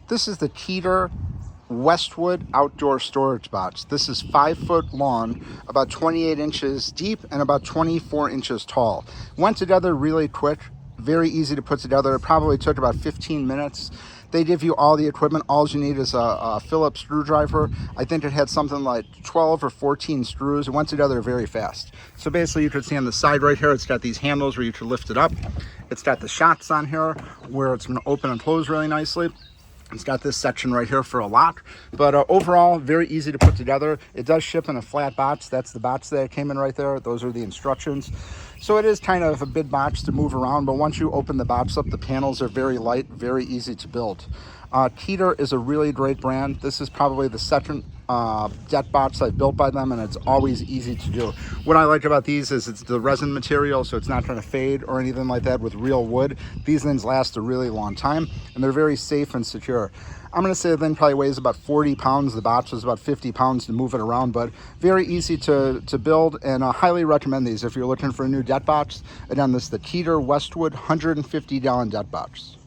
This is the Keter Westwood outdoor storage box. This is 5 foot long, about 28 inches deep and about 24 inches tall. Went together really quick, very easy to put together. It probably took about 15 minutes. They give you all the equipment. All you need is a Phillips screwdriver. I think it had something like 12 or 14 screws. It went together very fast. So basically you can see on the side right here, it's got these handles where you can lift it up. It's got the shots on here where it's going to open and close really nicely. It's got this section right here for a lock, but overall very easy to put together. It does ship in a flat box. That's the box that it came in right there. Those are the instructions. So it is kind of a big box to move around, but once you open the box up, the panels are very light, very easy to build. Keter is a really great brand. This is probably the second deck box I've built by them, and it's always easy to do. What I like about these is it's the resin material, so it's not going to fade or anything like that with real wood. These things last a really long time, and they're very safe and secure. I'm going to say the thing probably weighs about 40 pounds. The box was about 50 pounds to move it around, but very easy to build, and I highly recommend these if you're looking for a new deck box. Again, this is the Keter Westwood 150 gallon deck box.